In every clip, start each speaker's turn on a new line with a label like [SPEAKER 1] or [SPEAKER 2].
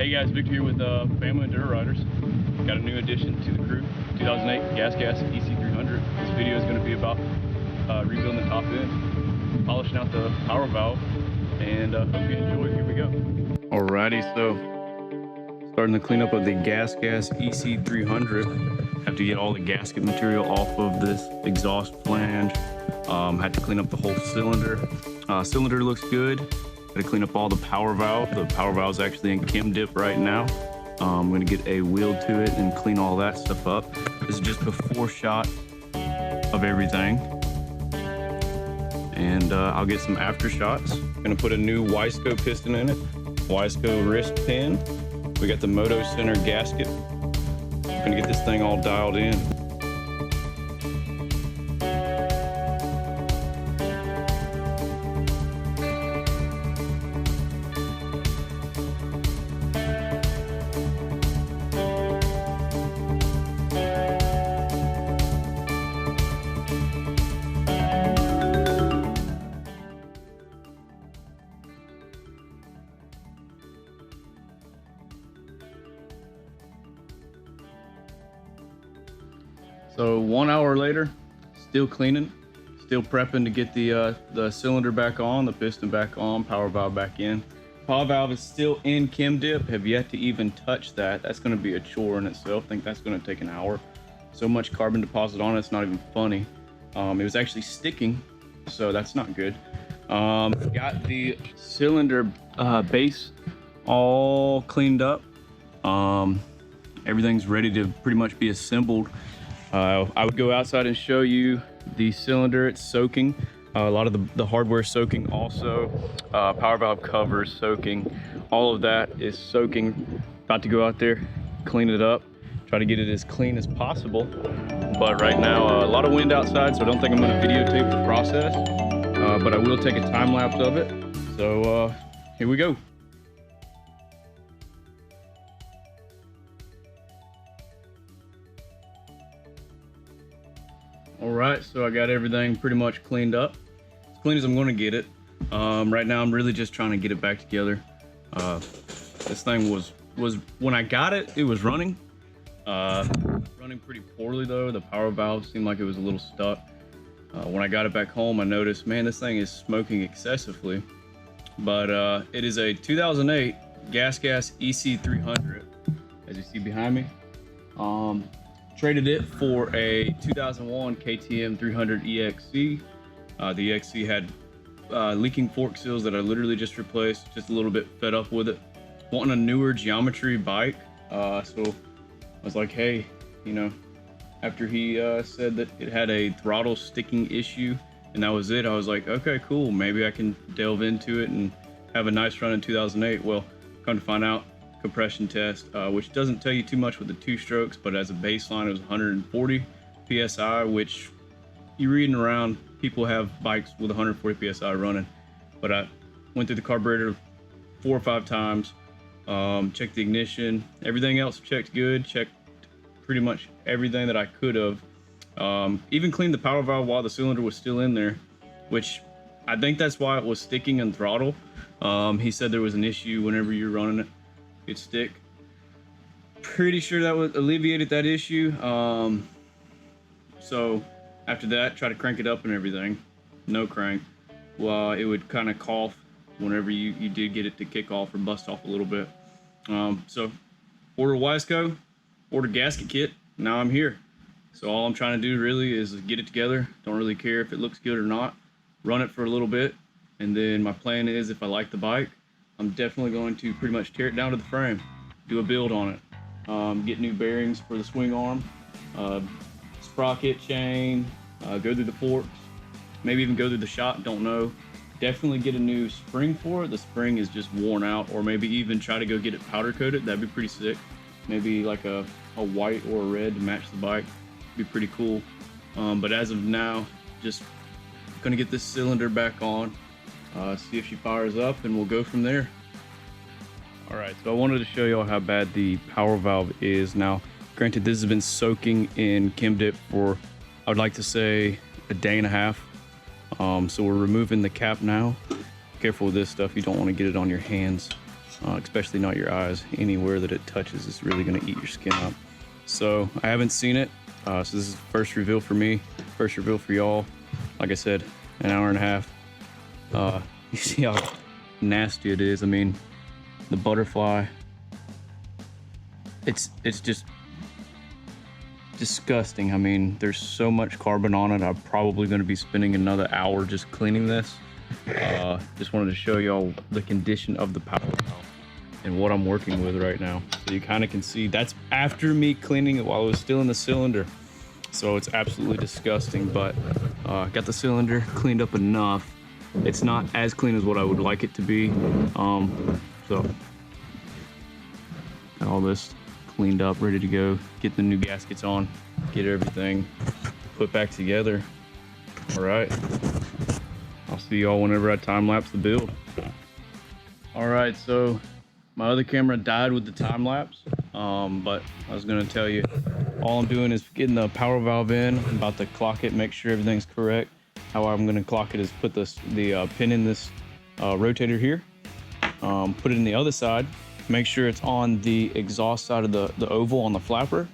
[SPEAKER 1] Hey guys, Victor here with Family Enduro Riders. Got a new addition to the crew, 2008 Gas EC300. This video is going to be about rebuilding the top end, polishing out the power valve, and hope you enjoy. Here we go. Alrighty, so starting the cleanup of the Gas EC300. Have to get all the gasket material off of this exhaust flange. Had to clean up the whole cylinder. Cylinder looks good. Got to clean up all the power valve. The power valve is actually in chem dip right now. I'm going to get a wheel to it and clean all that stuff up. This is just before shot of everything. And I'll get some after shots. Going to put a new Wiseco piston in it. Wiseco wrist pin. We got the Moto Center gasket. Going to get this thing all dialed in. So 1 hour later, still cleaning, still prepping to get the cylinder back on, the piston back on, power valve back in. Power valve is still in chem dip, have yet to even touch that. That's gonna be a chore in itself. I think that's gonna take an hour. So much carbon deposit on it, it's not even funny. It was actually sticking, so that's not good. Got the cylinder base all cleaned up. Everything's ready to pretty much be assembled. I would go outside and show you the cylinder. It's soaking. A lot of the hardware soaking also. Power valve cover is soaking. All of that is soaking. About to go out there, clean it up, try to get it as clean as possible. But right now, a lot of wind outside, so I don't think I'm going to videotape the process. But I will take a time lapse of it. So here we go. All right, so I got everything pretty much cleaned up, as clean as I'm going to get it. Right now, I'm really just trying to get it back together. This thing was when I got it, it was running. Running pretty poorly though. The power valve seemed like it was a little stuck. When I got it back home, I noticed, man, this thing is smoking excessively. But it is a 2008 Gas EC300, as you see behind me. Traded it for a 2001 KTM 300 EXC. The EXC had leaking fork seals that I literally just replaced. Just a little bit fed up with it. Wanting a newer geometry bike. So I was like, hey, you know, after he said that it had a throttle sticking issue and that was it, I was like, okay, cool. Maybe I can delve into it and have a nice run in 2008. Well, come to find out, compression test, which doesn't tell you too much with the two strokes, but as a baseline it was 140 psi, which you're reading around, people have bikes with 140 psi running. But I went through the carburetor 4 or 5 times, checked the ignition, everything else checked good, checked pretty much everything that I could have. Even cleaned the power valve while the cylinder was still in there, which I think that's why it was sticking in throttle. He said there was an issue whenever you're running it, it'd stick. Pretty sure that would alleviated that issue. So after that, try to crank it up and everything, no crank. Well, it would kind of cough whenever you did get it to kick off or bust off a little bit. So order Wiseco, order gasket kit, now I'm here. So all I'm trying to do really is get it together. Don't really care if it looks good or not. Run it for a little bit, and then my plan is, if I like the bike, I'm definitely going to pretty much tear it down to the frame, do a build on it, get new bearings for the swing arm, sprocket, chain, go through the forks, maybe even go through the shop, don't know. Definitely get a new spring for it. The spring is just worn out, or maybe even try to go get it powder coated. That'd be pretty sick. Maybe like a white or a red to match the bike. Be pretty cool. But as of now, just gonna get this cylinder back on, see if she fires up, and we'll go from there. All right, so I wanted to show y'all how bad the power valve is. Now, granted, this has been soaking in chem dip for, I would like to say, a day and a half. So we're removing the cap now. Careful with this stuff, you don't want to get it on your hands. especially not your eyes. Anywhere that it touches is really gonna eat your skin up. So I haven't seen it, so this is the first reveal for me, first reveal for y'all. Like I said, an hour and a half. You see how nasty it is. I mean, the butterfly, it's just disgusting. I mean, there's so much carbon on it. I'm probably going to be spending another hour just cleaning this. Just wanted to show y'all the condition of the power valve and what I'm working with right now, so you kind of can see that's after me cleaning it while it was still in the cylinder. So it's absolutely disgusting, but got the cylinder cleaned up enough. It's not as clean as what I would like it to be. So got all this cleaned up, ready to go. Get the new gaskets on, get everything put back together. All right, I'll see y'all whenever I time lapse the build. All right, so my other camera died with the time lapse, but I was gonna tell you, all I'm doing is getting the power valve in. I'm about to clock it, make sure everything's correct. How I'm gonna clock it is put the pin in this rotator here, put it in the other side, make sure it's on the exhaust side of the oval on the flapper.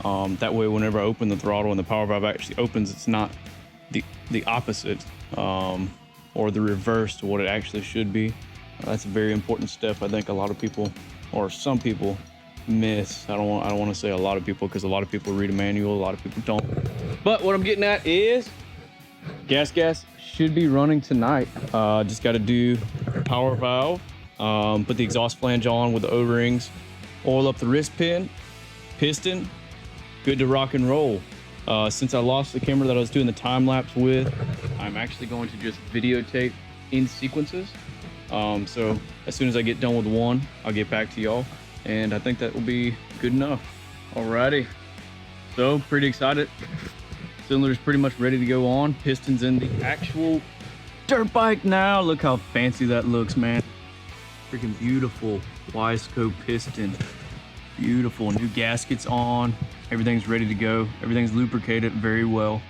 [SPEAKER 1] That way, whenever I open the throttle and the power valve actually opens, it's not the opposite or the reverse to what it actually should be. That's a very important step. I think a lot of people, or some people, miss. I don't want to say a lot of people, because a lot of people read a manual, a lot of people don't. But what I'm getting at is gas should be running tonight. Just got to do power valve, put the exhaust flange on with the O-rings, oil up the wrist pin, piston, good to rock and roll. Since I lost the camera that I was doing the time lapse with, I'm actually going to just videotape in sequences. So as soon as I get done with one, I'll get back to y'all, and I think that will be good enough. Alrighty, so pretty excited. Cylinder is pretty much ready to go on. Piston's in the actual dirt bike now. Look how fancy that looks, man. Freaking beautiful Y-scope piston. Beautiful. New gaskets on. Everything's ready to go. Everything's lubricated very well.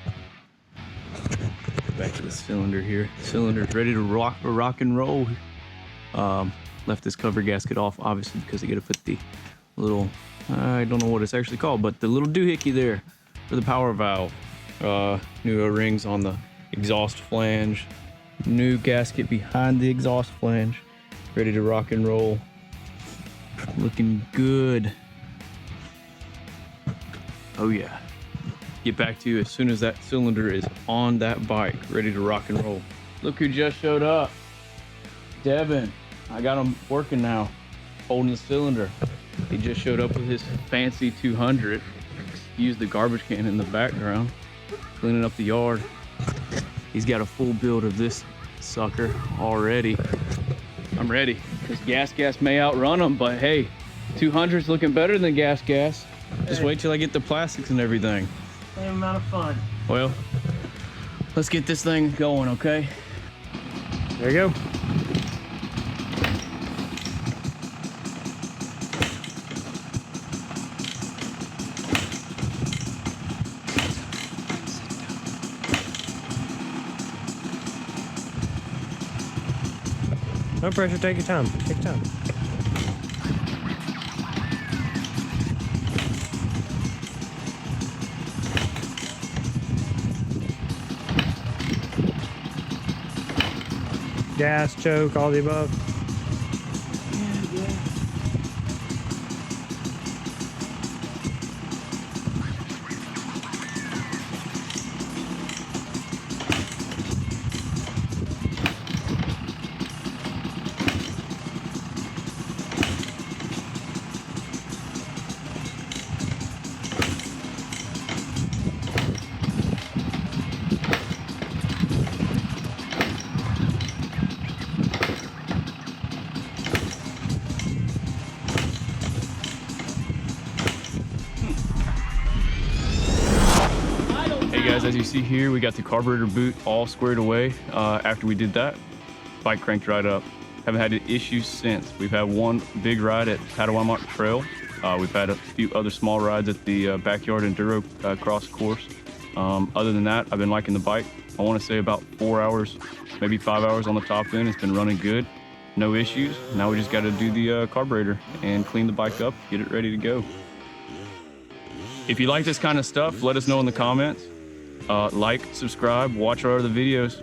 [SPEAKER 1] Back to the cylinder here. Cylinder's ready to rock and roll. Left this cover gasket off, obviously, because I got to put the little, I don't know what it's actually called, but the little doohickey there for the power valve. New O-rings on the exhaust flange. New gasket behind the exhaust flange. Ready to rock and roll. Looking good. Oh yeah. Get back to you as soon as that cylinder is on that bike, ready to rock and roll. Look who just showed up. Devin. I got him working now, holding the cylinder. He just showed up with his fancy 200. Excuse the garbage can in the background. Cleaning up the yard. He's got a full build of this sucker already. I'm ready, because gas may outrun them, but hey, 200's looking better than gas. Just wait till I get the plastics and everything.
[SPEAKER 2] Same amount of fun.
[SPEAKER 1] Well, let's get this thing going, okay?
[SPEAKER 2] There you go. No pressure, take your time. Take your time. Gas, choke, all the above.
[SPEAKER 1] As you see here, we got the carburetor boot all squared away. After we did that, bike cranked right up. Haven't had an issue since. We've had one big ride at Padawan Trail. We've had a few other small rides at the backyard Enduro cross course. Other than that, I've been liking the bike. I want to say about 4 hours, maybe 5 hours on the top end. It's been running good. no issues. Now we just got to do the carburetor and clean the bike up, get it ready to go. If you like this kind of stuff, let us know in the comments. Like, subscribe, watch our other videos.